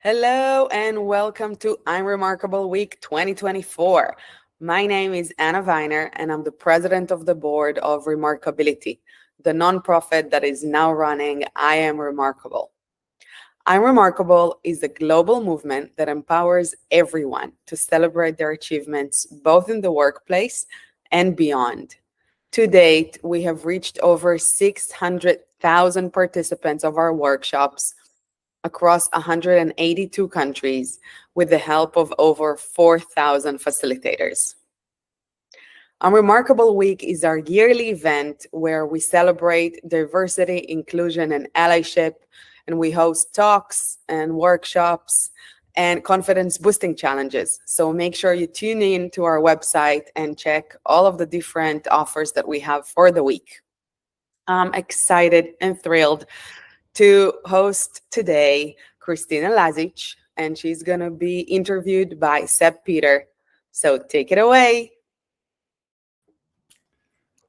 Hello and welcome to IAmRemarkable Week 2024. My name is Anna Weiner and I'm the president of the board of Remarkability, the nonprofit that is now running IAmRemarkable. IAmRemarkable is a global movement that empowers everyone to celebrate their achievements both in the workplace and beyond. To date, we have reached over 600,000 participants of our workshops across 182 countries with the help of over 4,000 facilitators. IAmRemarkable Week is our yearly event where we celebrate diversity, inclusion, and allyship, and we host talks and workshops and confidence boosting challenges. So make sure you tune in to our website and check all of the different offers that we have for the week. I'm excited and thrilled to host today Cristina Lazic, and she's going to be interviewed by Seb Peter. So take it away.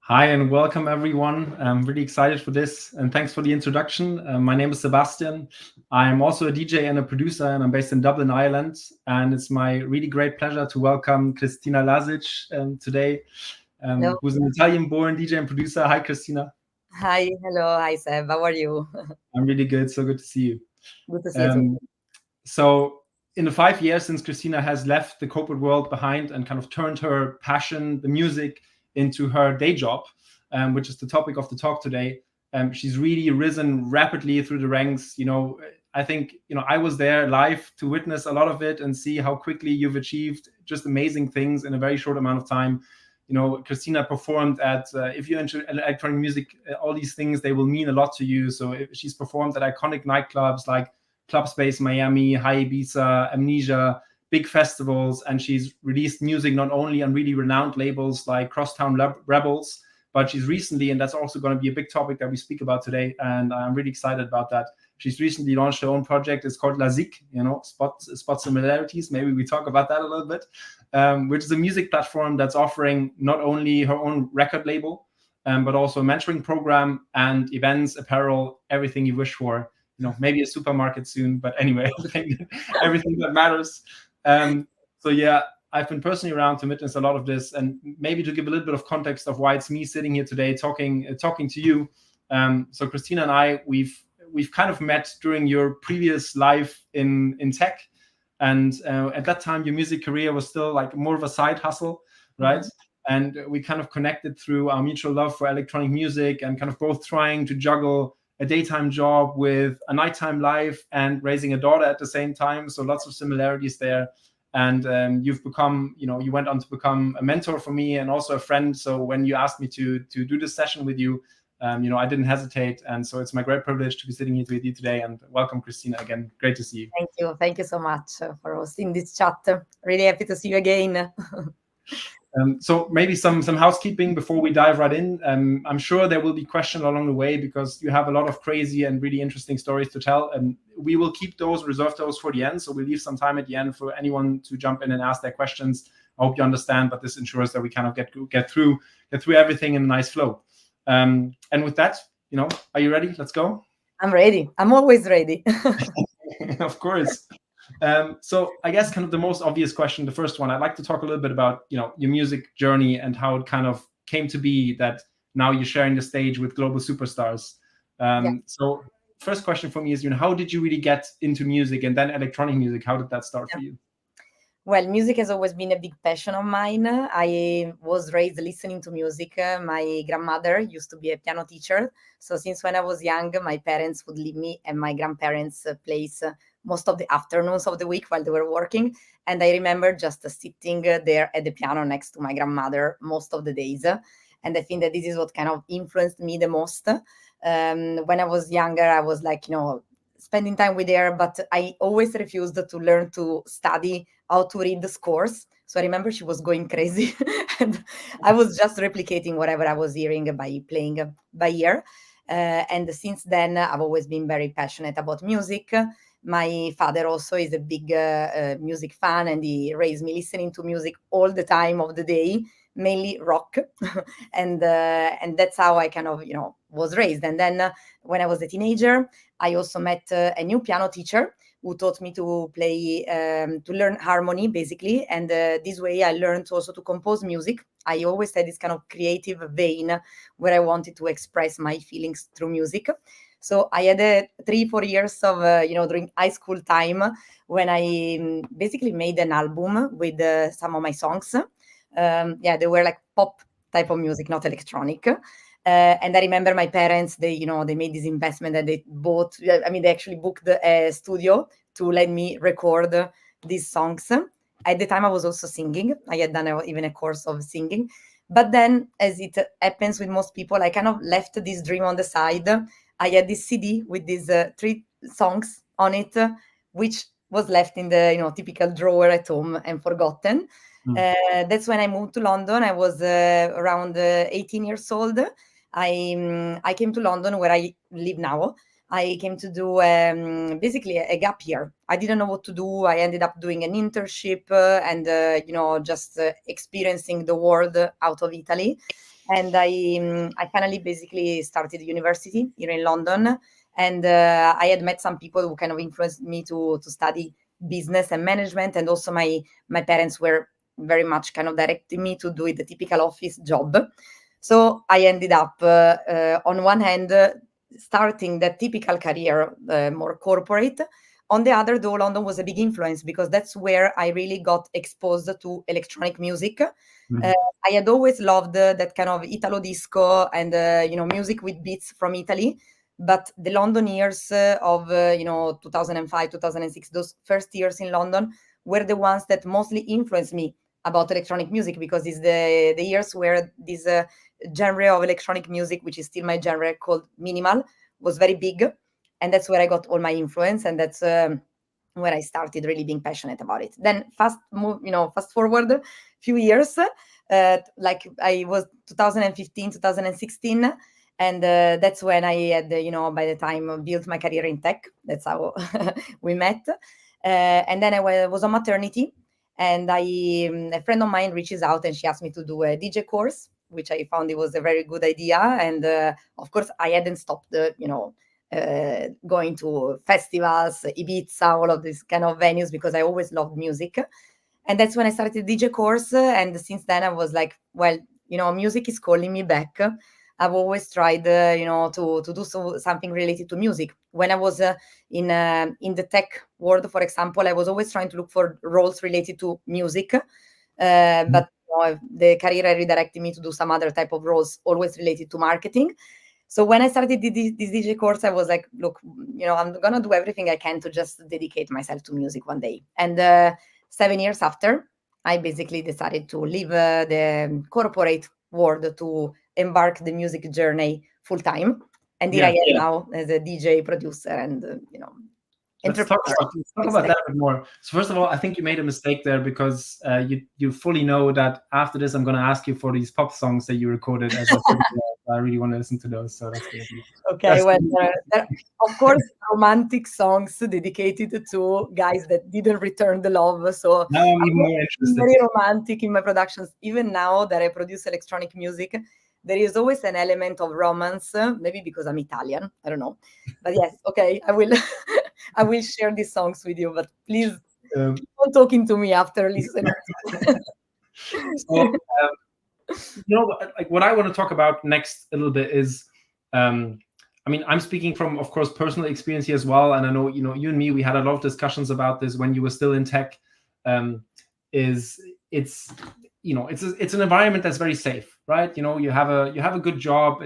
Hi and welcome everyone. I'm really excited for this and thanks for the introduction. My name is Sebastian. I'm also a DJ and a producer and I'm based in Dublin, Ireland. And it's my really great pleasure to welcome Cristina Lazic today, who's an Italian-born DJ and producer. Hi, Cristina. Hi, hello. Hi, Seb. How are you? I'm really good. So good to see you. Good to see you too. So in the 5 years since Cristina has left the corporate world behind and kind of turned her passion, the music, into her day job, which is the topic of the talk today, she's really risen rapidly through the ranks. I think, I was there live to witness a lot of it and see how quickly you've achieved just amazing things in a very short amount of time. Cristina performed at, if you're into electronic music, all these things, they will mean a lot to you. So she's performed at iconic nightclubs like Club Space Miami, High Ibiza, Amnesia, big festivals, and she's released music not only on really renowned labels like Crosstown Rebels, but she's recently, and that's also going to be a big topic that we speak about today, and I'm really excited about that. She's recently launched her own project. It's called Lazic, spot similarities. Maybe we talk about that a little bit, which is a music platform that's offering not only her own record label, but also a mentoring program and events, apparel, everything you wish for. Maybe a supermarket soon, but anyway, everything that matters. So yeah, I've been personally around to witness a lot of this, and maybe to give a little bit of context of why it's me sitting here today talking to you. So Cristina and I, we've kind of met during your previous life in tech, and at that time your music career was still like more of a side hustle, right? Mm-hmm. And we kind of connected through our mutual love for electronic music and kind of both trying to juggle a daytime job with a nighttime life and raising a daughter at the same time. So lots of similarities there. And you've become, you went on to become a mentor for me and also a friend. So when you asked me to do this session with you, I didn't hesitate. And so it's my great privilege to be sitting here with you today. And welcome, Cristina, again. Great to see you. Thank you. Thank you so much for hosting this chat. Really happy to see you again. So maybe some housekeeping before we dive right in. I'm sure there will be questions along the way because you have a lot of crazy and really interesting stories to tell. And we will reserve those for the end. So we'll leave some time at the end for anyone to jump in and ask their questions. I hope you understand, but this ensures that we kind of get through everything in a nice flow. And with that, are you ready? Let's go. I'm ready. I'm always ready. Of course. So I guess kind of the most obvious question, the first one, I'd like to talk a little bit about, your music journey and how it kind of came to be that now you're sharing the stage with global superstars. So first question for me is, how did you really get into music and then electronic music? How did that start for you? Well, music has always been a big passion of mine. I was raised listening to music. My grandmother used to be a piano teacher. So since when I was young, my parents would leave me at my grandparents' place most of the afternoons of the week while they were working. And I remember just sitting there at the piano next to my grandmother most of the days. And I think that this is what kind of influenced me the most. When I was younger, I was like, spending time with her, but I always refused to learn to study how to read the scores. So I remember she was going crazy and I was just replicating whatever I was hearing by playing by ear. And since then, I've always been very passionate about music. My father also is a big music fan, and he raised me listening to music all the time of the day, mainly rock. and that's how I kind of, was raised. And then when I was a teenager, I also met a new piano teacher who taught me to play, to learn harmony, basically. And this way I learned also to compose music. I always had this kind of creative vein where I wanted to express my feelings through music. So I had 3-4 years of, during high school time when I basically made an album with some of my songs. They were like pop type of music, not electronic. And I remember my parents, they made this investment that they bought. I mean, they actually booked a studio to let me record these songs. At the time, I was also singing. I had done even a course of singing. But then, as it happens with most people, I kind of left this dream on the side. I had this CD with these 3 songs on it, which was left in the typical drawer at home and forgotten. That's when I moved to London. I was around 18 years old. I came to London, where I live now. I came to do basically a gap year. I didn't know what to do. I ended up doing an internship and just experiencing the world out of Italy. And I finally basically started university here in London. And I had met some people who kind of influenced me to study business and management. And also my parents were very much kind of directing me to do the typical office job. So I ended up, on one hand, starting that typical career, more corporate. On the other, though, London was a big influence because that's where I really got exposed to electronic music. I had always loved that kind of Italo disco and music with beats from Italy. But the London years of 2005, 2006, those first years in London were the ones that mostly influenced me about electronic music, because it's the years where this genre of electronic music, which is still my genre, called minimal, was very big. And that's where I got all my influence, and that's where I started really being passionate about it. Then fast forward a few years, like I was 2015, 2016, and that's when I had, by the time, built my career in tech. That's how we met. And then I was on maternity, and a friend of mine reaches out and she asked me to do a DJ course, which I found it was a very good idea. And of course, I hadn't stopped going to festivals, Ibiza, all of these kind of venues, because I always loved music. And that's when I started DJ course. And since then I was like, well, music is calling me back. I've always tried, to do something related to music. When I was in the tech world, for example, I was always trying to look for roles related to music. But the career redirected me to do some other type of roles, always related to marketing. So when I started this DJ course, I was like, look, I'm going to do everything I can to just dedicate myself to music one day. And 7 years after, I basically decided to leave the corporate world to embark the music journey full time. And here I am now as a DJ, producer, and Let's talk about that a bit more. So first of all, I think you made a mistake there, because you fully know that after this, I'm going to ask you for these pop songs that you recorded. As I really want to listen to those. So that's good. Okay, well, of course, romantic songs dedicated to guys that didn't return the love. So now I'm even more interested. Very romantic in my productions. Even now that I produce electronic music, there is always an element of romance. Maybe because I'm Italian, I don't know. But yes, okay, I will. I will share these songs with you, but please keep on talking to me after listening. So, like what I want to talk about next a little bit is, I'm speaking from, of course, personal experience here as well, and I know you and me, we had a lot of discussions about this when you were still in tech. It's an environment that's very safe, right? You have a good job.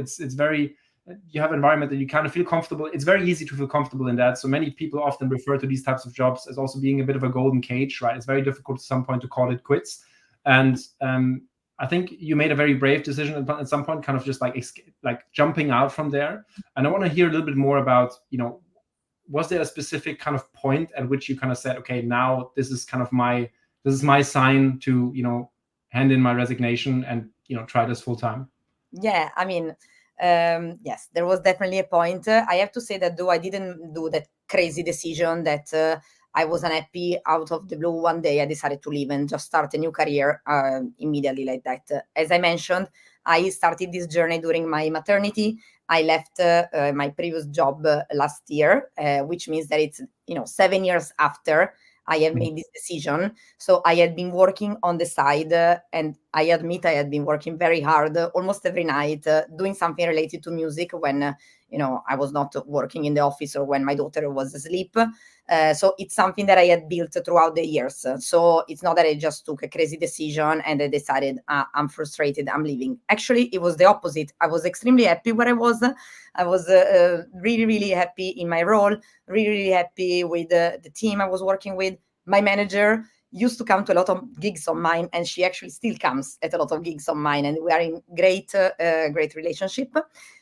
You have an environment that you kind of feel comfortable. It's very easy to feel comfortable in that. So many people often refer to these types of jobs as also being a bit of a golden cage, right? It's very difficult at some point to call it quits. And I think you made a very brave decision at some point, kind of just like jumping out from there. And I want to hear a little bit more about, was there a specific kind of point at which you kind of said, okay, now this is my sign to, hand in my resignation and, try this full time? Yeah, yes, there was definitely a point. I have to say that though I didn't do that crazy decision that I was unhappy out of the blue one day, I decided to leave and just start a new career immediately like that. As I mentioned, I started this journey during my maternity. I left my previous job last year, which means that it's 7 years after I have made this decision. So I had been working on the side, and I admit I had been working very hard almost every night, doing something related to music when I was not working in the office or when my daughter was asleep. So it's something that I had built throughout the years. So it's not that I just took a crazy decision and I decided I'm frustrated, I'm leaving. Actually, it was the opposite. I was extremely happy where I was. I was really, really happy in my role, really, really happy with the team I was working with. My manager used to come to a lot of gigs of mine, and she actually still comes at a lot of gigs of mine, and we are in great relationship.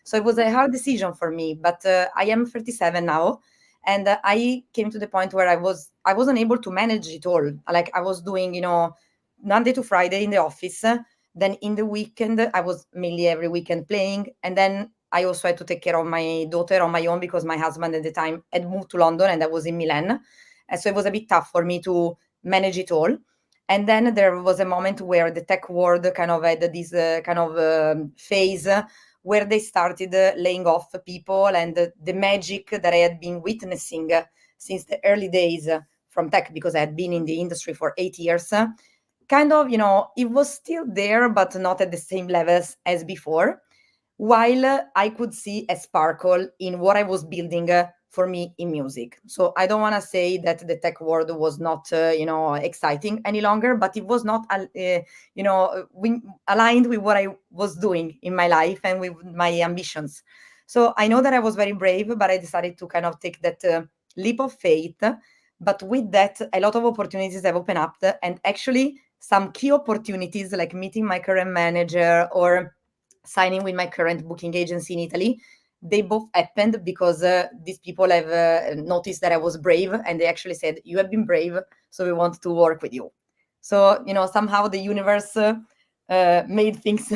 So it was a hard decision for me, but I am 37 now, and I came to the point where I wasn't able to manage it all. Like I was doing Monday to Friday in the office, then in the weekend I was mainly every weekend playing, and then I also had to take care of my daughter on my own because my husband at the time had moved to London and I was in Milan, and so it was a bit tough for me to manage it all. And then there was a moment where the tech world kind of had this phase where they started laying off people, and the magic that I had been witnessing since the early days from tech, because I had been in the industry for 8 years, it was still there, but not at the same levels as before, while I could see a sparkle in what I was building for me in music. So I don't want to say that the tech world was not, exciting any longer, but it was not, aligned with what I was doing in my life and with my ambitions. So I know that I was very brave, but I decided to kind of take that leap of faith. But with that, a lot of opportunities have opened up, and actually some key opportunities like meeting my current manager or signing with my current booking agency in Italy, they both happened because these people have noticed that I was brave, and they actually said, "You have been brave, so we want to work with you." So, somehow the universe made things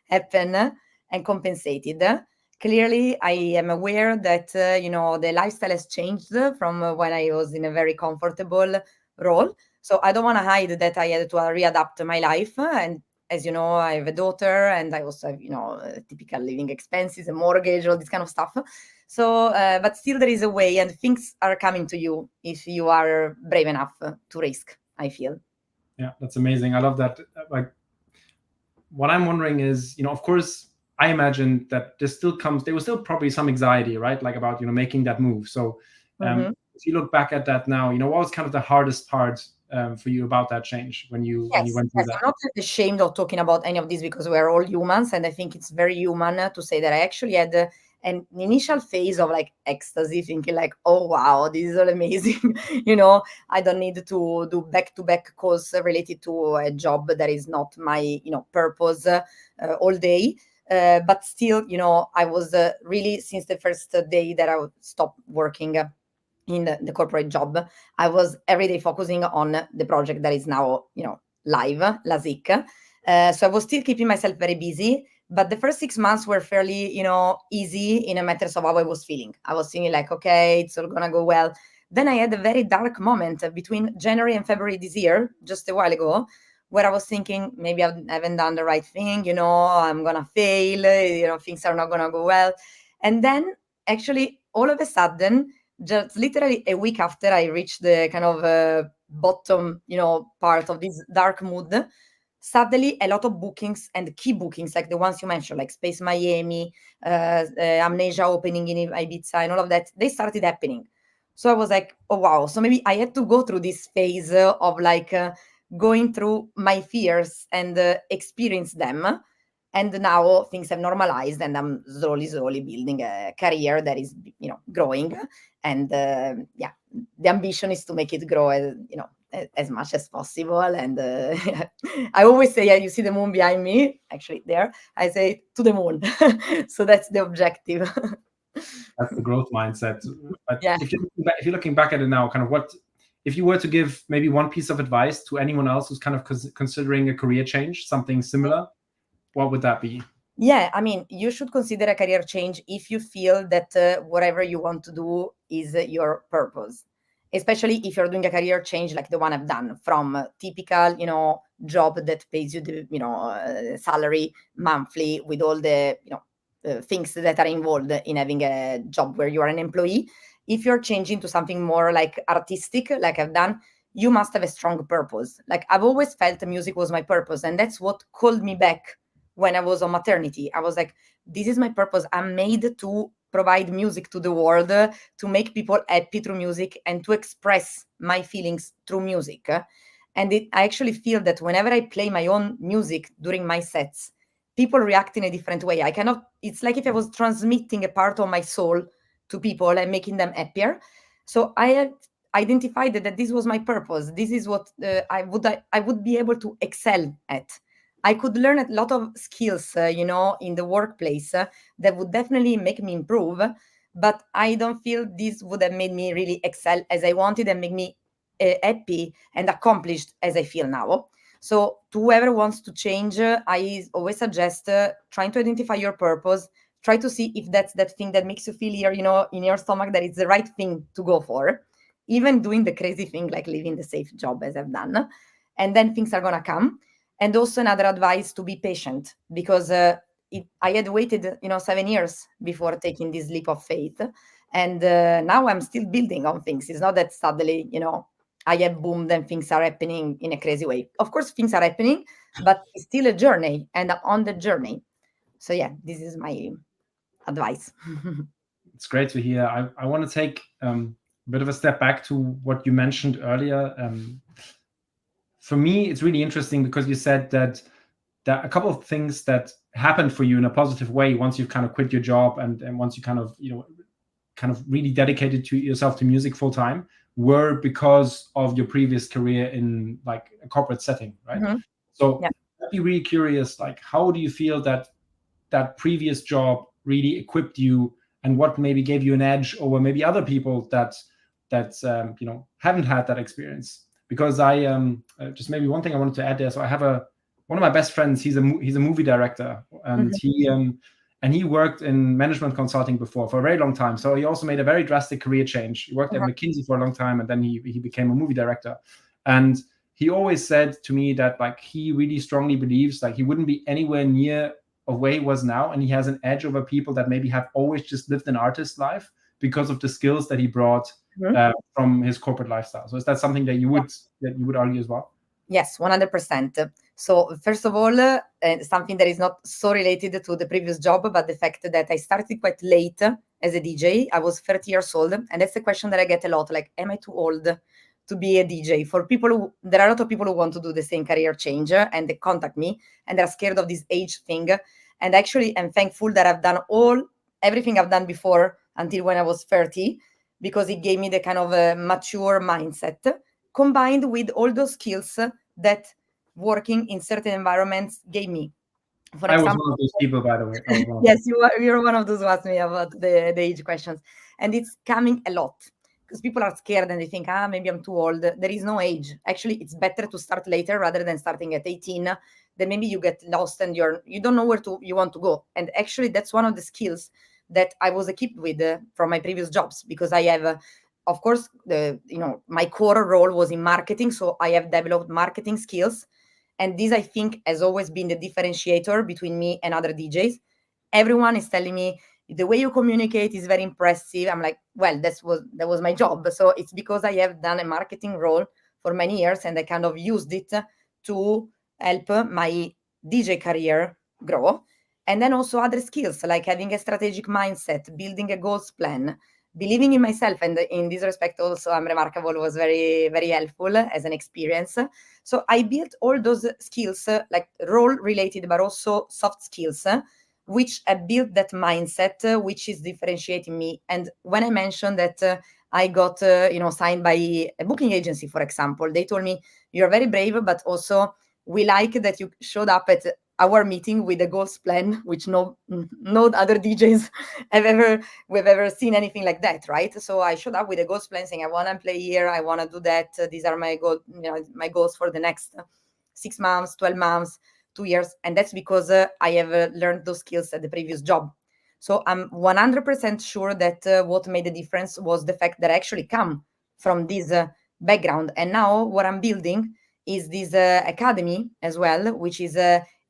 happen and compensated. Clearly, I am aware that, the lifestyle has changed from when I was in a very comfortable role. So I don't want to hide that I had to readapt my life, and as you know, I have a daughter, and I also have, typical living expenses, a mortgage, all this kind of stuff. So, but still there is a way, and things are coming to you if you are brave enough to risk, I feel. Yeah, that's amazing. I love that. Like, what I'm wondering is, of course, I imagine that there was still probably some anxiety, right? Like about, making that move. So if you look back at that now, what was kind of the hardest part for you about that change when you went through that? I'm not ashamed of talking about any of this because we are all humans, and I think it's very human to say that I actually had an initial phase of like ecstasy, thinking like, oh wow, this is all amazing. I don't need to do back-to-back calls related to a job that is not my purpose all day. But still, I was really, since the first day that I stopped working in the corporate job, I was every day focusing on the project that is now, live, Lazic. So I was still keeping myself very busy, but the first 6 months were fairly, easy in a matter of how I was feeling. I was feeling like, okay, it's all gonna go well. Then I had a very dark moment between January and February this year, just a while ago, where I was thinking maybe I haven't done the right thing, I'm gonna fail, things are not gonna go well. And then actually all of a sudden, just literally a week after I reached the kind of bottom, part of this dark mood, suddenly a lot of bookings and key bookings, like the ones you mentioned, like Space Miami, Amnesia opening in Ibiza, and all of that, they started happening. So I was like, oh wow. So maybe I had to go through this phase of like going through my fears and experience them. And now things have normalized, and I'm slowly building a career that is, growing. And the ambition is to make it grow, as much as possible. And I always say, you see the moon behind me, actually there, I say to the moon. So that's the objective. That's the growth mindset. But Yeah. if you're looking back at it now, kind of if you were to give maybe one piece of advice to anyone else who's kind of considering a career change, something similar, what would that be? Yeah, I mean, you should consider a career change if you feel that whatever you want to do is your purpose. especially if you're doing a career change like the one I've done, from a typical, job that pays you the, salary monthly with all the, things that are involved in having a job where you are an employee. If you're changing to something more like artistic, like I've done, you must have a strong purpose. Like I've always felt music was my purpose, and that's what called me back when I was on maternity. I was like, this is my purpose. I'm made to provide music to the world, to make people happy through music and to express my feelings through music. And I actually feel that whenever I play my own music during my sets, people react in a different way. It's like if I was transmitting a part of my soul to people and making them happier. So I have identified that this was my purpose. This is what I would be able to excel at. I could learn a lot of skills, in the workplace that would definitely make me improve. But I don't feel this would have made me really excel as I wanted and make me happy and accomplished as I feel now. So to whoever wants to change, I always suggest trying to identify your purpose. Try to see if that's that thing that makes you feel here, in your stomach, that it's the right thing to go for. Even doing the crazy thing like leaving the safe job as I've done. And then things are going to come. And also another advice, to be patient, because I had waited, 7 years before taking this leap of faith. And now I'm still building on things. It's not that suddenly, I have boomed and things are happening in a crazy way. Of course, things are happening, but it's still a journey, and I'm on the journey. So yeah, this is my advice. It's great to hear. I want to take a bit of a step back to what you mentioned earlier. For me, it's really interesting because you said that there are a couple of things that happened for you in a positive way once you've kind of quit your job and once you kind of really dedicated to yourself to music full time, were because of your previous career in like a corporate setting, right? Mm-hmm. So Yeah. I'd be really curious, like, how do you feel that previous job really equipped you, and what maybe gave you an edge over maybe other people that haven't had that experience? Because I just maybe one thing I wanted to add there. So I have one of my best friends. He's a movie director, and Mm-hmm. he worked in management consulting before for a very long time. So he also made a very drastic career change. He worked at McKinsey for a long time, and then he became a movie director. And he always said to me that like he really strongly believes like he wouldn't be anywhere near of where he was now, and he has an edge over people that maybe have always just lived an artist life because of the skills that he brought from his corporate lifestyle. So is that something that you would argue as well? Yes, 100%. So first of all, something that is not so related to the previous job, but the fact that I started quite late as a DJ. I was 30 years old, and that's the question that I get a lot, like, am I too old to be a DJ? There are a lot of people who want to do the same career change, and they contact me, and they're scared of this age thing. And actually, I'm thankful that I've done everything I've done before until when I was 30, because it gave me the kind of a mature mindset, combined with all those skills that working in certain environments gave me. For example, I was one of those people, by the way. Yes, you're one of those who asked me about the age questions. And it's coming a lot because people are scared and they think, maybe I'm too old. There is no age. Actually, it's better to start later rather than starting at 18. Then maybe you get lost and you don't know where you want to go. And actually, that's one of the skills that I was equipped with from my previous jobs, because I have, of course, my core role was in marketing. So I have developed marketing skills. And this, I think, has always been the differentiator between me and other DJs. Everyone is telling me the way you communicate is very impressive. I'm like, well, that was my job. So it's because I have done a marketing role for many years, and I kind of used it to help my DJ career grow. And then also other skills like having a strategic mindset, building a goals plan, believing in myself. And in this respect, also, IAmRemarkable was very, very helpful as an experience. So I built all those skills, like role related, but also soft skills, which I built that mindset, which is differentiating me. And when I mentioned that I got, signed by a booking agency, for example, they told me, you're very brave, but also we like that you showed up at our meeting with a goals plan, which no other DJs we've ever seen anything like that, right? So I showed up with a goals plan saying, I want to play here, I want to do that. These are my goals for the next 6 months, 12 months, 2 years. And that's because I have learned those skills at the previous job. So I'm 100% sure that what made the difference was the fact that I actually come from this background. And now what I'm building is this academy as well, which is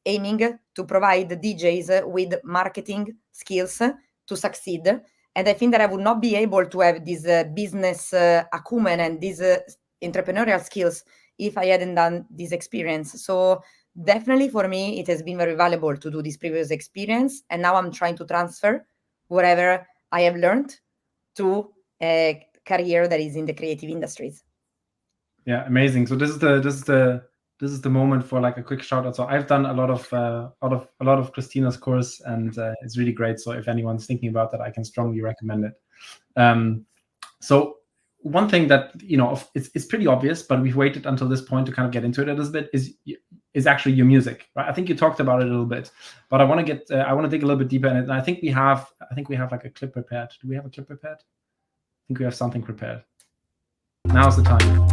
aiming to provide the DJs with marketing skills to succeed. And I think that I would not be able to have this business acumen and these entrepreneurial skills if I hadn't done this experience. So definitely for me, it has been very valuable to do this previous experience. And now I'm trying to transfer whatever I have learned to a career that is in the creative industries. Yeah, amazing. So this is the moment for like a quick shout out. So I've done a lot of Cristina's course, and it's really great. So if anyone's thinking about that, I can strongly recommend it. So one thing that, you know, it's pretty obvious, but we've waited until this point to kind of get into it a little bit, is actually your music, right? I think you talked about it a little bit, but I want to dig a little bit deeper in it. And I think we have like a clip prepared. Do we have a clip prepared? I think we have something prepared. Now's the time.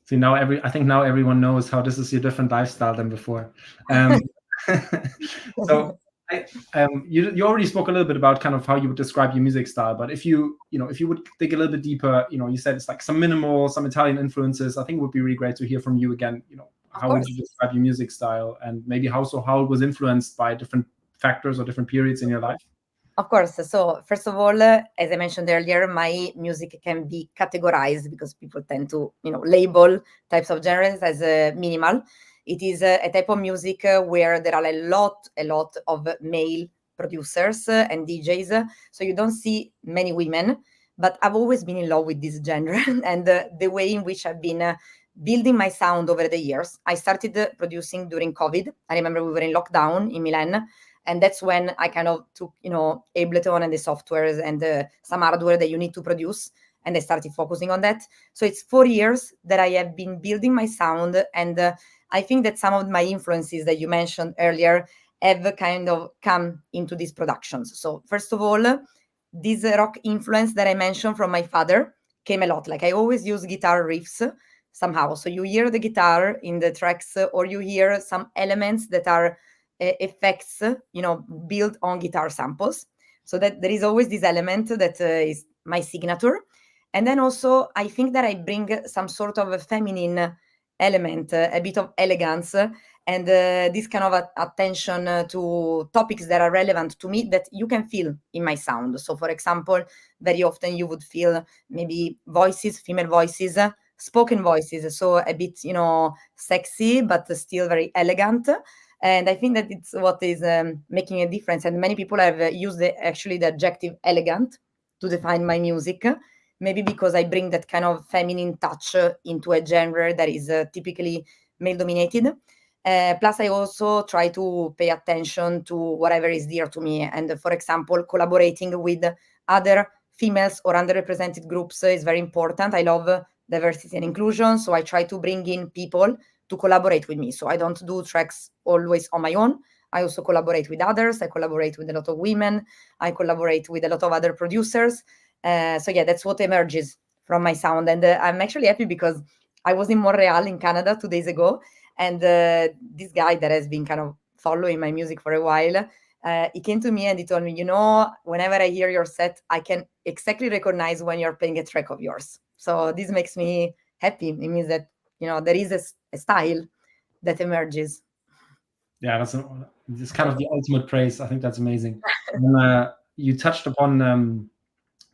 See, I think now everyone knows how this is your different lifestyle than before. So you already spoke a little bit about kind of how you would describe your music style, but if you would dig a little bit deeper, you said it's like some minimal, some Italian influences. I think it would be really great to hear from you again. How would you describe your music style, and maybe how it was influenced by different factors or different periods in your life? Of course. So first of all, as I mentioned earlier, my music can be categorized because people tend to, label types of genres as minimal. It is a type of music where there are a lot of male producers and DJs. So you don't see many women, but I've always been in love with this genre and the way in which I've been building my sound over the years. I started producing during COVID. I remember we were in lockdown in Milan. And that's when I kind of took, Ableton and the softwares and some hardware that you need to produce. And I started focusing on that. So it's 4 years that I have been building my sound. And I think that some of my influences that you mentioned earlier have kind of come into these productions. So first of all, this rock influence that I mentioned from my father came a lot. Like I always use guitar riffs somehow. So you hear the guitar in the tracks, or you hear some elements that are effects, built on guitar samples. So that there is always this element that is my signature. And then also, I think that I bring some sort of a feminine element, a bit of elegance, and this kind of attention to topics that are relevant to me that you can feel in my sound. So for example, very often you would feel maybe voices, female voices, spoken voices. So a bit, sexy, but still very elegant. And I think that it's what is making a difference. And many people have used the adjective elegant to define my music, maybe because I bring that kind of feminine touch into a genre that is typically male-dominated. Plus, I also try to pay attention to whatever is dear to me. And for example, collaborating with other females or underrepresented groups is very important. I love diversity and inclusion, so I try to bring in people to collaborate with me. So I don't do tracks always on my own. I also collaborate with others. I collaborate with a lot of women. I collaborate with a lot of other producers. So yeah, that's what emerges from my sound. And I'm actually happy because I was in Montreal in Canada 2 days ago. And this guy that has been kind of following my music for a while, he came to me and he told me, whenever I hear your set, I can exactly recognize when you're playing a track of yours. So this makes me happy. It means that, there is a style that emerges. Yeah, that's kind of the ultimate praise. I think that's amazing. And, you touched upon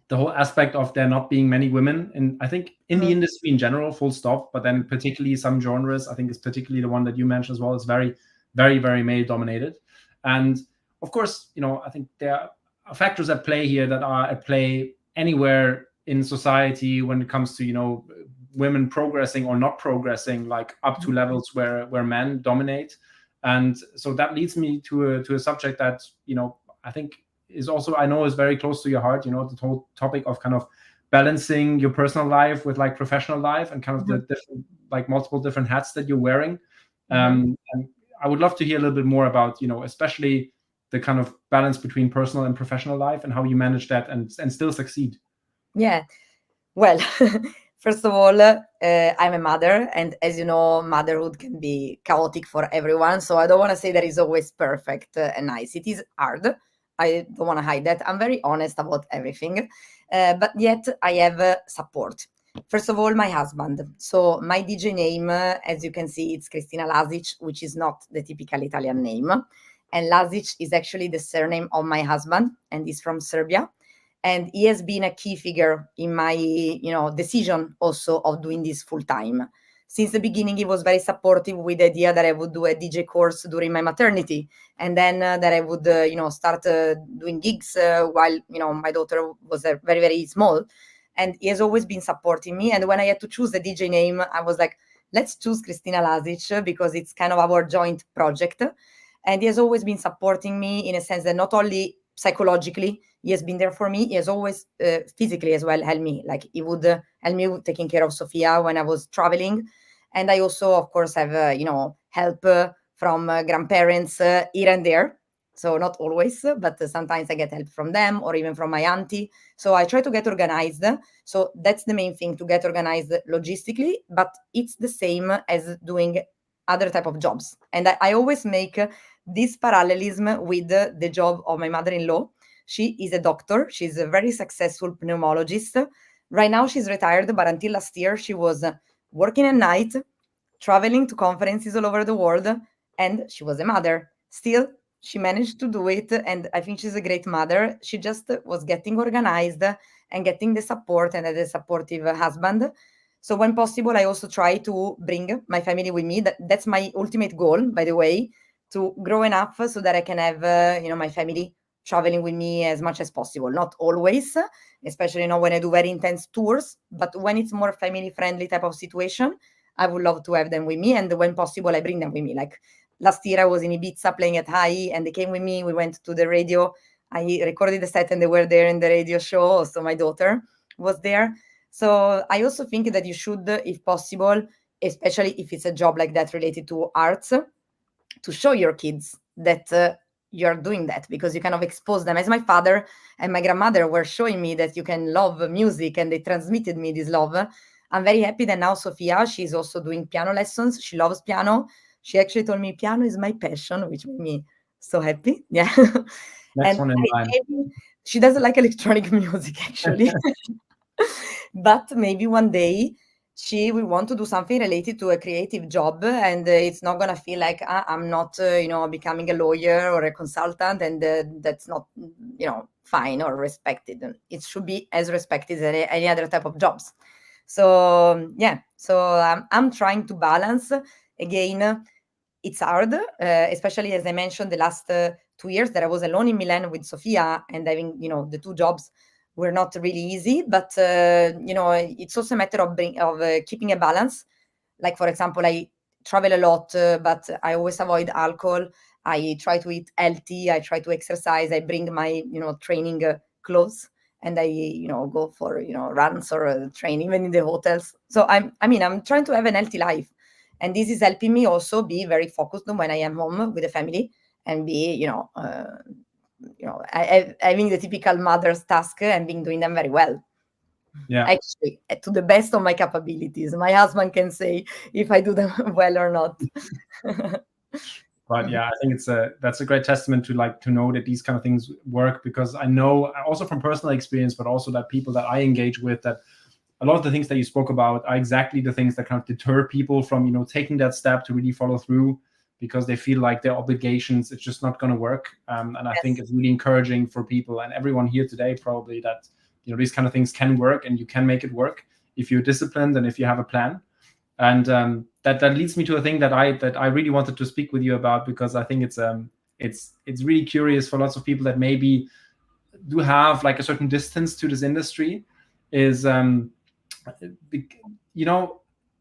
the whole aspect of there not being many women, and I think in the industry in general, full stop, but then particularly some genres, I think it's particularly the one that you mentioned as well, is very, very, very male dominated. And of course, I think there are factors at play here that are at play anywhere in society when it comes to, women progressing or not progressing, like up to levels where men dominate. And so that leads me to a subject that, I think is also, I know, is very close to your heart, the whole topic of kind of balancing your personal life with like professional life and kind of the different, like multiple different hats that you're wearing. And I would love to hear a little bit more about, especially the kind of balance between personal and professional life and how you manage that and still succeed. Yeah. Well, first of all, I'm a mother, and as you know, motherhood can be chaotic for everyone. So I don't want to say that it's always perfect and nice. It is hard. I don't want to hide that. I'm very honest about everything, but yet I have support. First of all, my husband. So my DJ name, as you can see, it's Cristina Lazic, which is not the typical Italian name. And Lazic is actually the surname of my husband, and he's from Serbia. And he has been a key figure in my decision also of doing this full time. Since the beginning, he was very supportive with the idea that I would do a DJ course during my maternity, and then that I would start doing gigs while my daughter was very, very small. And he has always been supporting me. And when I had to choose the DJ name, I was like, let's choose Cristina Lazic because it's kind of our joint project. And he has always been supporting me in a sense that not only psychologically, he has been there for me. He has always physically as well helped me. Like he would help me with taking care of Sofia when I was traveling. And I also, of course, have, help from grandparents here and there. So not always, but sometimes I get help from them or even from my auntie. So I try to get organized. So that's the main thing, to get organized logistically, but it's the same as doing other type of jobs. And I always make this parallelism with the job of my mother-in-law. She is a doctor. She's a very successful pneumologist. Right now she's retired, but until last year she was working at night, traveling to conferences all over the world, and she was a mother. Still, she managed to do it, and I think she's a great mother. She just was getting organized and getting the support and had a supportive husband. So when possible, I also try to bring my family with me. That's my ultimate goal, by the way, to grow enough so that I can have, my family traveling with me as much as possible. Not always, especially when I do very intense tours, but when it's more family-friendly type of situation, I would love to have them with me. And when possible, I bring them with me. Like last year, I was in Ibiza playing at High, and they came with me. We went to the radio. I recorded the set, and they were there in the radio show. So my daughter was there. So I also think that you should, if possible, especially if it's a job like that related to arts, to show your kids that you're doing that, because you kind of expose them. As my father and my grandmother were showing me that you can love music, and they transmitted me this love. I'm very happy that now Sofia, she's also doing piano lessons. She loves piano. She actually told me piano is my passion, which made me so happy. Yeah. Next And one in line. she doesn't like electronic music, actually. But maybe one day she will want to do something related to a creative job, and it's not going to feel like I'm not, becoming a lawyer or a consultant, and that's not, fine or respected. It should be as respected as any other type of jobs. So, yeah, I'm trying to balance. Again, it's hard, especially as I mentioned, the last 2 years that I was alone in Milan with Sofia, and having, the two jobs were not really easy, but it's also a matter of keeping a balance. Like, for example, I travel a lot, but I always avoid alcohol. I try to eat healthy. I try to exercise. I bring my training clothes, and I go for runs or train even in the hotels. So I'm trying to have an healthy life, and this is helping me also be very focused when I am home with the family, and be having the typical mother's task and doing them very well. Yeah. Actually, to the best of my capabilities. My husband can say if I do them well or not. But yeah, I think that's a great testament to know that these kind of things work, because I know also from personal experience, but also that people that I engage with, that a lot of the things that you spoke about are exactly the things that kind of deter people from taking that step to really follow through, because they feel like their obligations, it's just not going to work. And I think it's really encouraging for people and everyone here today probably that these kind of things can work, and you can make it work if you're disciplined and if you have a plan. And that leads me to a thing that I really wanted to speak with you about, because I think it's really curious for lots of people that maybe do have like a certain distance to this industry. Is I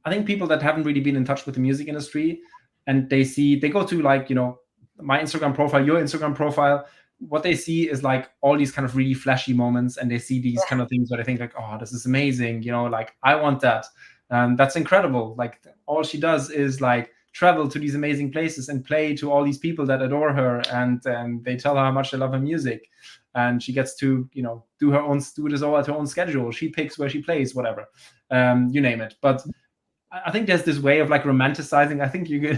think people that haven't really been in touch with the music industry, and they go to my Instagram profile, your Instagram profile, what they see is like all these kind of really flashy moments, and they see these kind of things where they think like, oh, this is amazing, like I want that. That's incredible. Like all she does is like travel to these amazing places and play to all these people that adore her, and they tell her how much they love her music, and she gets to, you know, do this all at her own schedule. She picks where she plays, whatever, you name it. But I think there's this way of like romanticizing. I think you're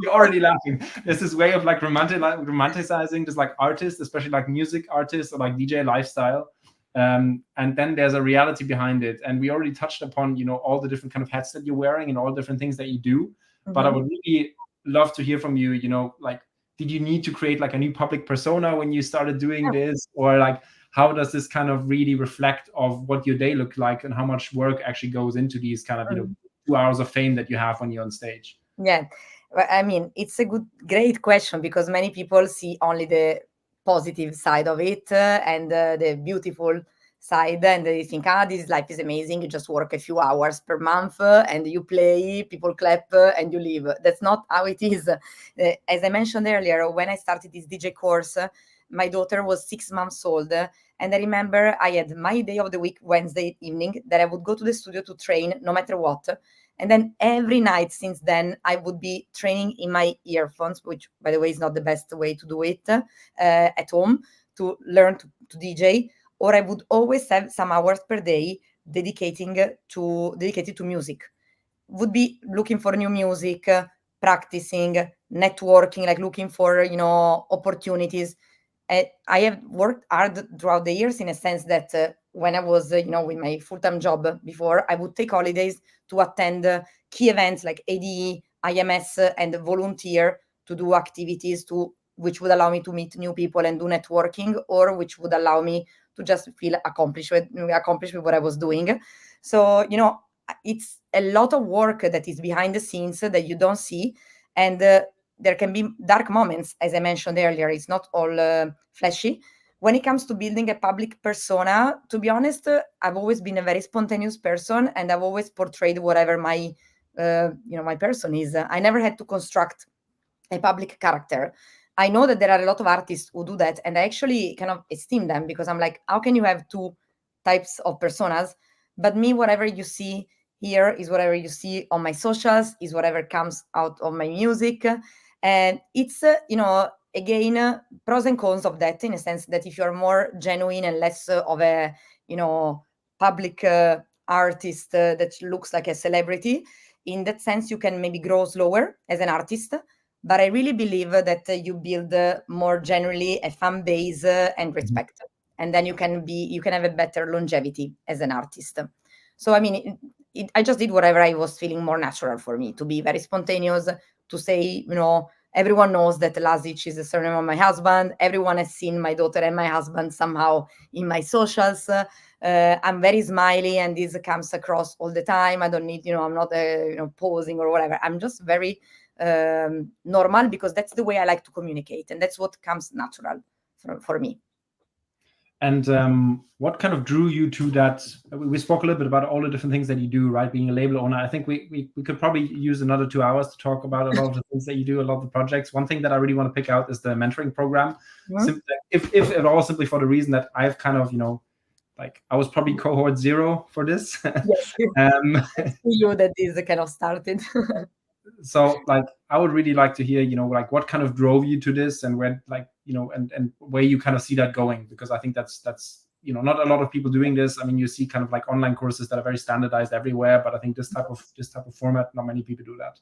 already laughing. There's this way of like romanticizing this like artist, especially like music artists or like DJ lifestyle. And then there's a reality behind it. And we already touched upon, you know, all the different kind of hats that you're wearing and all different things that you do. But I would really love to hear from you, you know, like, did you need to create like a new public persona when you started doing this? Or like, how does this kind of really reflect of what your day looked like and how much work actually goes into these kind of, you know, 2 hours of fame that you have when you're on stage? Yeah, I mean, it's a great question, because many people see only the positive side of it, and the beautiful side, and they think, this life is amazing. You just work a few hours per month, and you play, people clap, and you leave. That's not how it is. As I mentioned earlier, when I started this DJ course, my daughter was 6 months old, and I remember I had my day of the week, Wednesday evening, that I would go to the studio to train no matter what. And then every night since then, I would be training in my earphones, which, by the way, is not the best way to do it, at home, to learn to DJ. Or I would always have some hours per day dedicated to music. Would be looking for new music, practicing, networking, like looking for, you know, opportunities. I have worked hard throughout the years, in a sense that when I was, you know, with my full-time job before, I would take holidays to attend key events like ADE, IMS, and volunteer to do activities which would allow me to meet new people and do networking, or which would allow me to just feel accomplished with what I was doing. So, you know, it's a lot of work that is behind the scenes that you don't see. And there can be dark moments, as I mentioned earlier. It's not all flashy. When it comes to building a public persona, to be honest, I've always been a very spontaneous person, and I've always portrayed whatever my person is. I never had to construct a public character. I know that there are a lot of artists who do that, and I actually kind of esteem them, because I'm like, how can you have two types of personas? But me, whatever you see here is whatever you see on my socials, is whatever comes out of my music. And it's, again, pros and cons of that, in a sense that if you're more genuine and less of a, public artist that looks like a celebrity, in that sense, you can maybe grow slower as an artist. But I really believe that you build more generally a fan base and respect. And then you can have a better longevity as an artist. So, I mean, I just did whatever I was feeling more natural for me, to be very spontaneous, to say, everyone knows that Lazic is the surname of my husband. Everyone has seen my daughter and my husband somehow in my socials. I'm very smiley, and this comes across all the time. I don't need, I'm not posing or whatever. I'm just very normal, because that's the way I like to communicate, and that's what comes natural for me. And what kind of drew you to that? We spoke a little bit about all the different things that you do, right? Being a label owner. I think we could probably use another 2 hours to talk about a lot of the things that you do, a lot of the projects. One thing that I really want to pick out is the mentoring program. Mm-hmm. If at all, simply for the reason that I've kind of, I was probably cohort 0 for this. Yes. You that is kind of started. So I would really like to hear, what kind of drove you to this, and where, and where you kind of see that going, because I think that's not a lot of people doing this. I mean, you see kind of like online courses that are very standardized everywhere, but I think this type of format, not many people do that.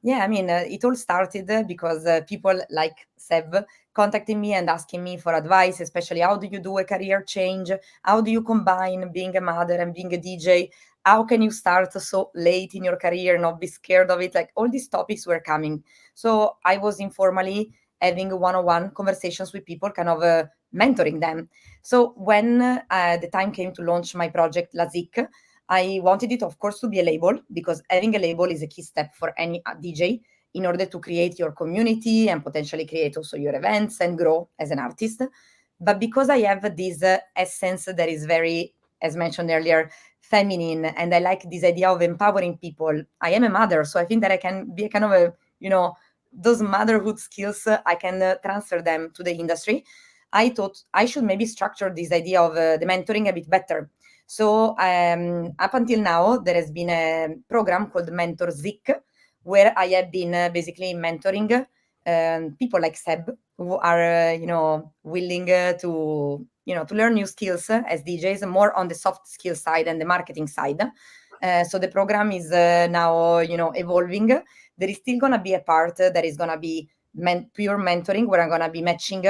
Yeah, I mean, it all started because people like Seb contacting me and asking me for advice, especially how do you do a career change? How do you combine being a mother and being a DJ? How can you start so late in your career, not be scared of it? Like, all these topics were coming. So I was informally having one-on-one conversations with people, kind of mentoring them. So when the time came to launch my project, Lazic, I wanted it, of course, to be a label, because having a label is a key step for any DJ in order to create your community and potentially create also your events and grow as an artist. But because I have this essence that is very, as mentioned earlier, feminine, and I like this idea of empowering people. I am a mother, so I think that I can be a kind of a, those motherhood skills, I can transfer them to the industry. I thought I should maybe structure this idea of the mentoring a bit better. So up until now, there has been a program called Mentorship, where I have been basically mentoring people like Seb, who are willing to learn new skills as DJs, more on the soft skill side and the marketing side. So the program is now evolving. There is still gonna be a part that is gonna be pure mentoring, where I'm gonna be matching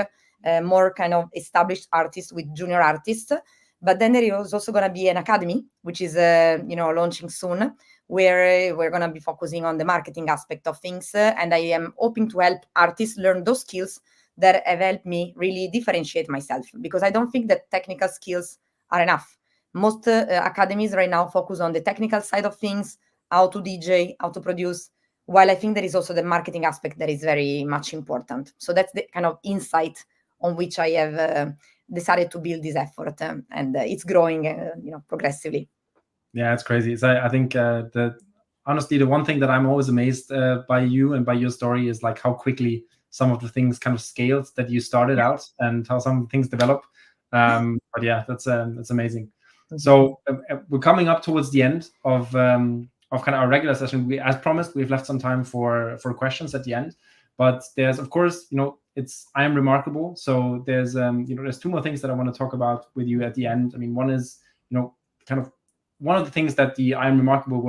more kind of established artists with junior artists. But then there is also gonna be an academy, which is launching soon, where we're gonna be focusing on the marketing aspect of things, and I am hoping to help artists learn those skills that have helped me really differentiate myself, because I don't think that technical skills are enough. Most academies right now focus on the technical side of things, how to DJ, how to produce, while I think there is also the marketing aspect that is very much important. So that's the kind of insight on which I have decided to build this effort, and it's growing progressively. Yeah, it's crazy. I think honestly, the one thing that I'm always amazed by you and by your story is like how quickly some of the things kind of scaled that you started out, and how some things develop. But yeah, that's amazing. So we're coming up towards the end of kind of our regular session. As promised, we've left some time for questions at the end. But there's, of course, it's IAmRemarkable. So there's there's two more things that I want to talk about with you at the end. I mean, one is kind of one of the things that the IAmRemarkable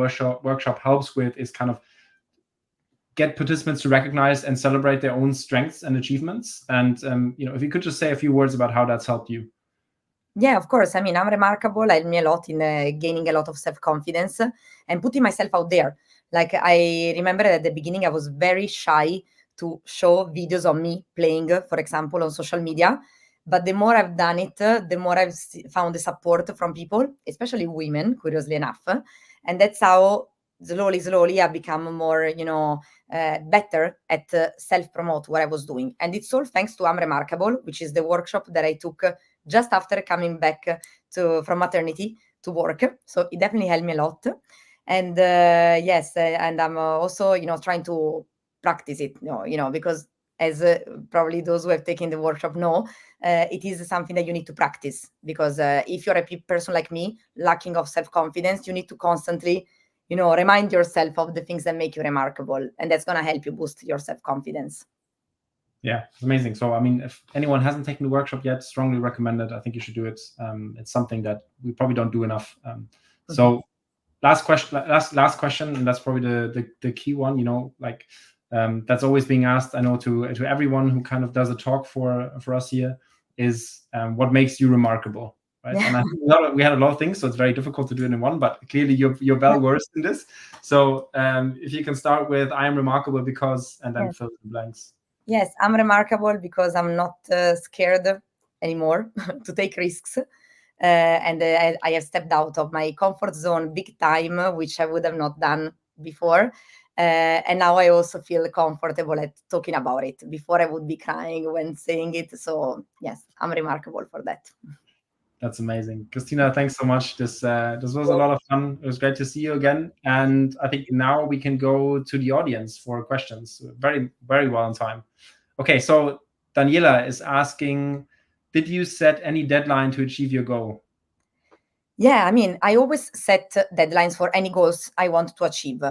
workshop helps with is kind of get participants to recognize and celebrate their own strengths and achievements. And if you could just say a few words about how that's helped you. Yeah, of course. I mean, IAmRemarkable helped me a lot in gaining a lot of self-confidence and putting myself out there. Like, I remember at the beginning, I was very shy to show videos of me playing, for example, on social media. But the more I've done it, the more I've found the support from people, especially women, curiously enough. And that's how slowly I've become more, better at self-promote what I was doing. And it's all thanks to IAmRemarkable, which is the workshop that I took just after coming back from maternity to work. So it definitely helped me a lot. And yes, and I'm also, trying to practice it, because as probably those who have taken the workshop know, it is something that you need to practice, because if you're a person like me, lacking of self-confidence, you need to constantly, remind yourself of the things that make you remarkable, and that's going to help you boost your self-confidence. Yeah, it's amazing. So, I mean, if anyone hasn't taken the workshop yet, strongly recommend it. I think you should do it. It's something that we probably don't do enough. So last question, and that's probably the key one, that's always being asked, I know, to everyone who kind of does a talk for us here, is what makes you remarkable, right? Yeah. And I think we had a lot of things, so it's very difficult to do it in one, but clearly you're well versed in this. So if you can start with IAmRemarkable because, and then fill in the blanks. Yes, I'm remarkable because I'm not scared anymore to take risks. And I have stepped out of my comfort zone big time, which I would have not done before. And now I also feel comfortable at talking about it. Before I would be crying when saying it. So yes, I'm remarkable for that. That's amazing. Cristina, thanks so much. This was a lot of fun. It was great to see you again. And I think now we can go to the audience for questions. Very, very well on time. Okay, so Daniela is asking, did you set any deadline to achieve your goal? Yeah, I mean, I always set deadlines for any goals I want to achieve.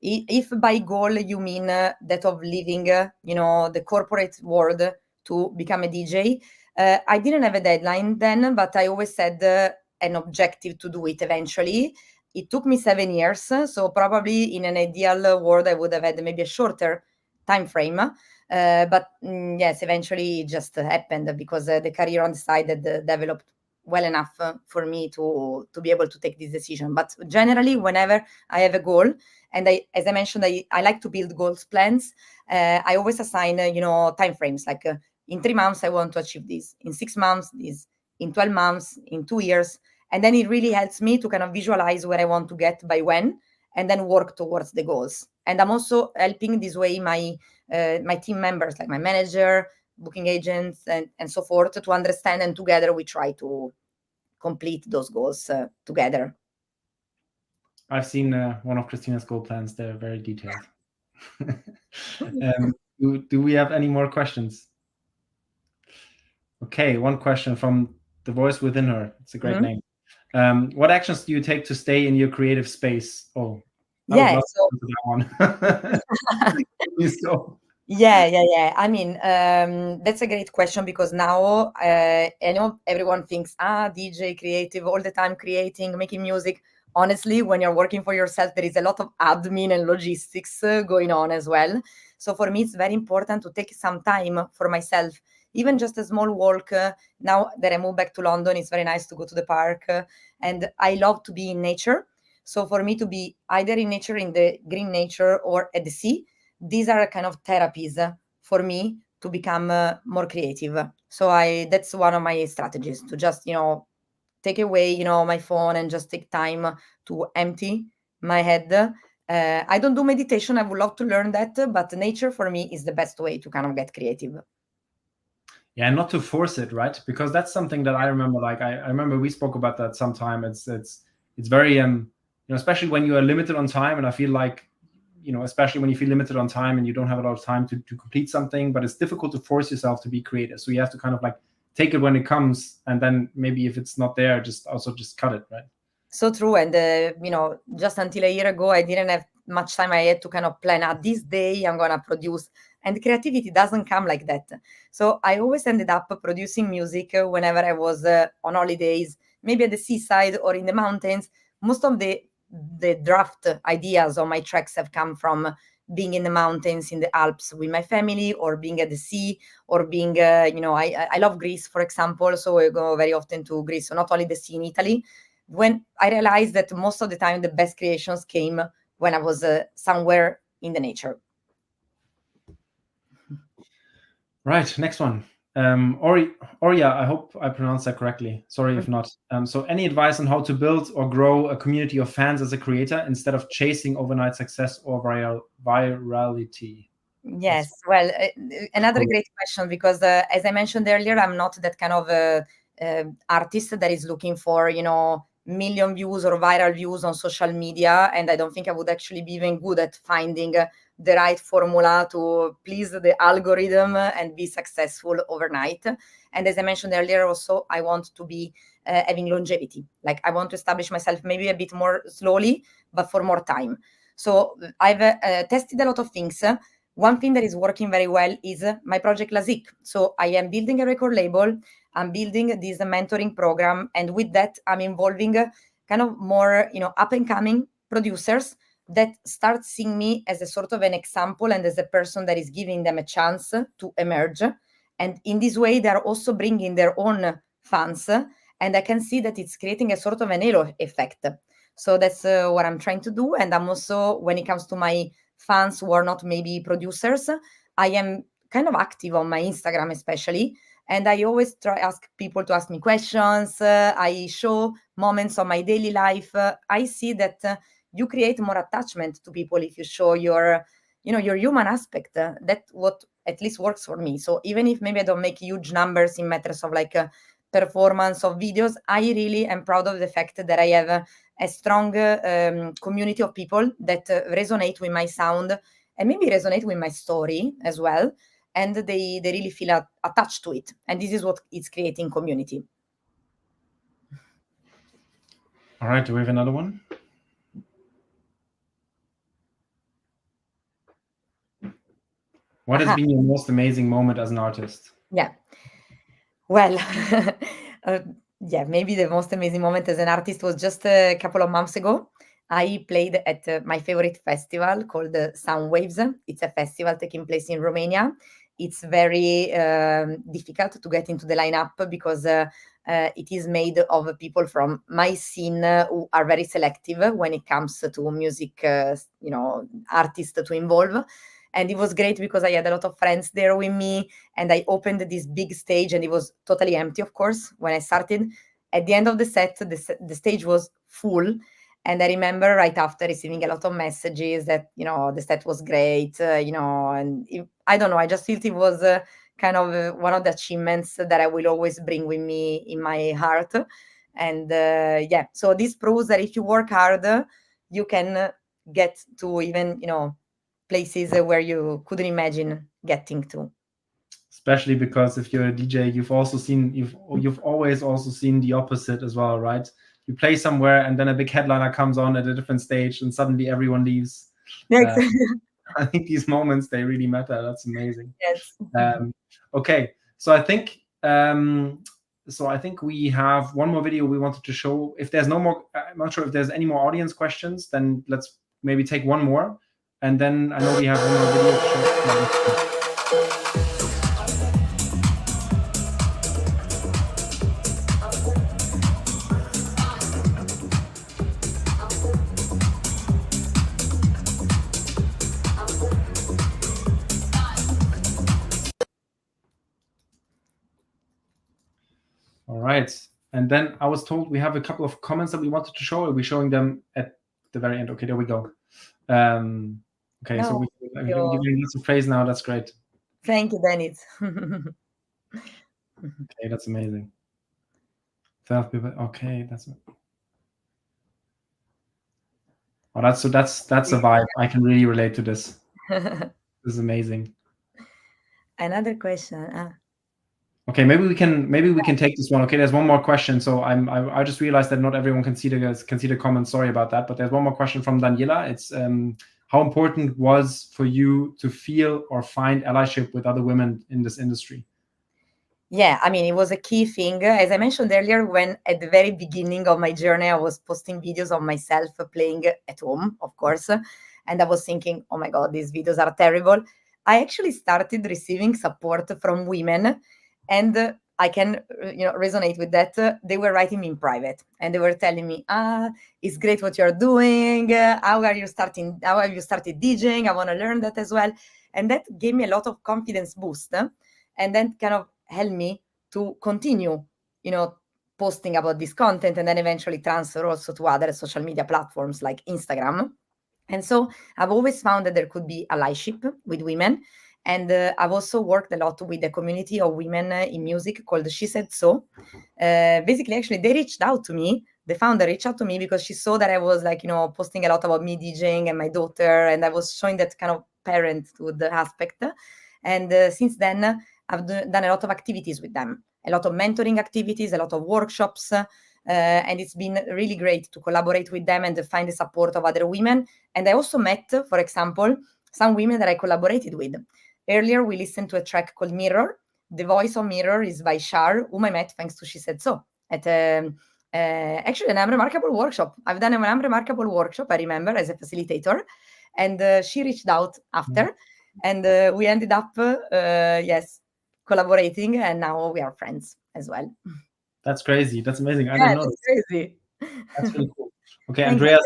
If by goal you mean that of leaving, the corporate world to become a DJ, I didn't have a deadline then, but I always had an objective to do it eventually. It took me 7 years, so probably in an ideal world I would have had maybe a shorter time frame. But yes, eventually it just happened because the career on the side had developed well enough for me to be able to take this decision. But generally, whenever I have a goal, and as I mentioned, I like to build goals plans. I always assign, time frames, like in 3 months, I want to achieve this. In 6 months, this. In 12 months, in 2 years. And then it really helps me to kind of visualize where I want to get by when, and then work towards the goals. And I'm also helping this way my team members, like my manager, booking agents, and so forth, to understand, and together we try to complete those goals together. I've seen one of Cristina's goal plans. They're very detailed. Do we have any more questions? Okay, one question from the voice within her. It's a great name. What actions do you take to stay in your creative space? Oh, Yeah, love so to answer that one. Please go. yeah. I mean, that's a great question because now I know everyone thinks, DJ, creative, all the time creating, making music. Honestly, when you're working for yourself, there is a lot of admin and logistics going on as well. So for me, it's very important to take some time for myself, even just a small walk. Now that I moved back to London, it's very nice to go to the park, and I love to be in nature. So for me to be either in nature, in the green nature, or at the sea, these are kind of therapies for me to become more creative. So that's one of my strategies, to just take away my phone and just take time to empty my head. I don't do meditation. I would love to learn that, but nature for me is the best way to kind of get creative. Yeah, and not to force it, right? Because that's something that I remember. Like I remember we spoke about that sometime. It's very especially when you are limited on time, and I feel like especially when you feel limited on time and you don't have a lot of time to complete something, but it's difficult to force yourself to be creative. So you have to kind of like take it when it comes, and then maybe if it's not there, just cut it, right? So true. And just until a year ago, I didn't have much time. I had to kind of plan out this day I'm gonna produce, and creativity doesn't come like that. So I always ended up producing music whenever I was on holidays, maybe at the seaside or in the mountains. Most of the draft ideas on my tracks have come from being in the mountains, in the Alps with my family, or being at the sea, or being I love Greece, for example, so I go very often to Greece. So not only the sea in Italy. When I realized that most of the time the best creations came when I was somewhere in the nature. Right, next one. Oria, I hope I pronounced that correctly. Sorry if not. So any advice on how to build or grow a community of fans as a creator instead of chasing overnight success or virality? Yes, well, another great question, because as I mentioned earlier, I'm not that kind of artist that is looking for, million views or viral views on social media. And I don't think I would actually be even good at finding the right formula to please the algorithm and be successful overnight. And as I mentioned earlier, also, I want to be having longevity. Like, I want to establish myself maybe a bit more slowly, but for more time. So I've tested a lot of things. One thing that is working very well is my project Lazic. So I am building a record label. I'm building this mentoring program, and with that, I'm involving kind of more, up and coming producers that start seeing me as a sort of an example and as a person that is giving them a chance to emerge. And in this way, they are also bringing their own fans, and I can see that it's creating a sort of an halo effect. So that's what I'm trying to do. And I'm also, when it comes to my fans who are not maybe producers, I am kind of active on my Instagram, especially. And I always ask people to ask me questions. I show moments of my daily life. I see that you create more attachment to people if you show your human aspect. That's what at least works for me. So even if maybe I don't make huge numbers in matters of like performance of videos, I really am proud of the fact that I have a strong community of people that resonate with my sound and maybe resonate with my story as well. And they really feel attached to it. And this is what it's creating community. All right, do we have another one? What has been your most amazing moment as an artist? Yeah. Well, maybe the most amazing moment as an artist was just a couple of months ago. I played at my favorite festival called Sound Waves. It's a festival taking place in Romania. It's very difficult to get into the lineup because it is made of people from my scene who are very selective when it comes to music, artists to involve. And it was great because I had a lot of friends there with me, and I opened this big stage, and it was totally empty, of course, when I started. At the end of the set, the stage was full. And I remember right after receiving a lot of messages that, the set was great, I don't know, I just felt it was kind of one of the achievements that I will always bring with me in my heart. And so this proves that if you work hard, you can get to even, places where you couldn't imagine getting to. Especially because if you're a DJ, you've always also seen the opposite as well, right? you play somewhere and then a big headliner comes on at a different stage and suddenly everyone leaves. Yeah, exactly. I think these moments, they really matter. That's amazing. Yes. Okay, so I think we have one more video we wanted to show. If there's no more, I'm not sure if there's any more audience questions, then let's maybe take one more. And then I know we have one more video to show. All right. And then I was told we have a couple of comments that we wanted to show. Are we showing them at the very end? Okay, there we go. Okay, so we're giving lots of praise now. That's great. Thank you, Dennis. Okay, that's amazing. 12 people. Okay, that's. Oh, that's a vibe. I can really relate to this. This is amazing. Another question. Okay, maybe we can take this one. Okay, there's one more question. So I just realized that not everyone can see the comments. Sorry about that. But there's one more question from Daniela. It's how important was for you to feel or find allyship with other women in this industry? Yeah, I mean, it was a key thing. As I mentioned earlier, when at the very beginning of my journey, I was posting videos of myself playing at home, of course. And I was thinking, oh my God, these videos are terrible. I actually started receiving support from women, and I can resonate with that. They were writing me in private and they were telling me, it's great what you're doing. How have you started DJing? I want to learn that as well. And that gave me a lot of confidence boost. And then kind of helped me to continue, posting about this content, and then eventually transfer also to other social media platforms like Instagram. And so I've always found that there could be allyship with women. And I've also worked a lot with a community of women in music called She Said So. Basically, actually, they reached out to me. The founder reached out to me because she saw that I was posting a lot about me DJing and my daughter, and I was showing that kind of parenthood aspect. And since then, I've done a lot of activities with them, a lot of mentoring activities, a lot of workshops. And it's been really great to collaborate with them and to find the support of other women. And I also met, for example, some women that I collaborated with. Earlier, we listened to a track called Mirror. The voice of Mirror is by Shar, whom I met thanks to She Said So at actually an IAmRemarkable workshop. I've done an IAmRemarkable workshop, I remember, as a facilitator. And she reached out after, and we ended up, collaborating, and now we are friends as well. That's crazy. That's amazing. I didn't know. That's crazy. That's really cool. Okay, Andrea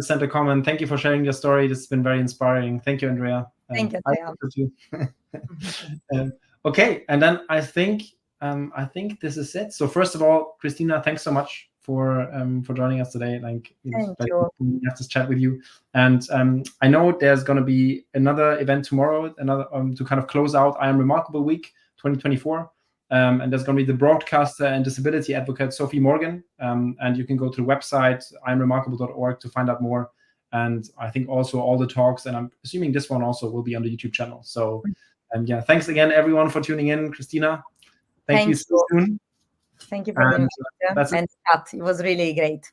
sent a comment. Thank you for sharing your story. This has been very inspiring. Thank you, Andrea. Thank you, Andrea. Okay, and then I think this is it. So first of all, Cristina, thanks so much for joining us today. Thank you. We have this chat with you, and I know there's going to be another event tomorrow, to kind of close out IAmRemarkable Week 2024. And there's going to be the broadcaster and disability advocate, Sophie Morgan. And you can go to the website, IAmRemarkable.org, to find out more. And I think also all the talks, and I'm assuming this one also will be on the YouTube channel. So, thanks again, everyone, for tuning in. Cristina, thank you so soon. Thank you for being here. And it was really great.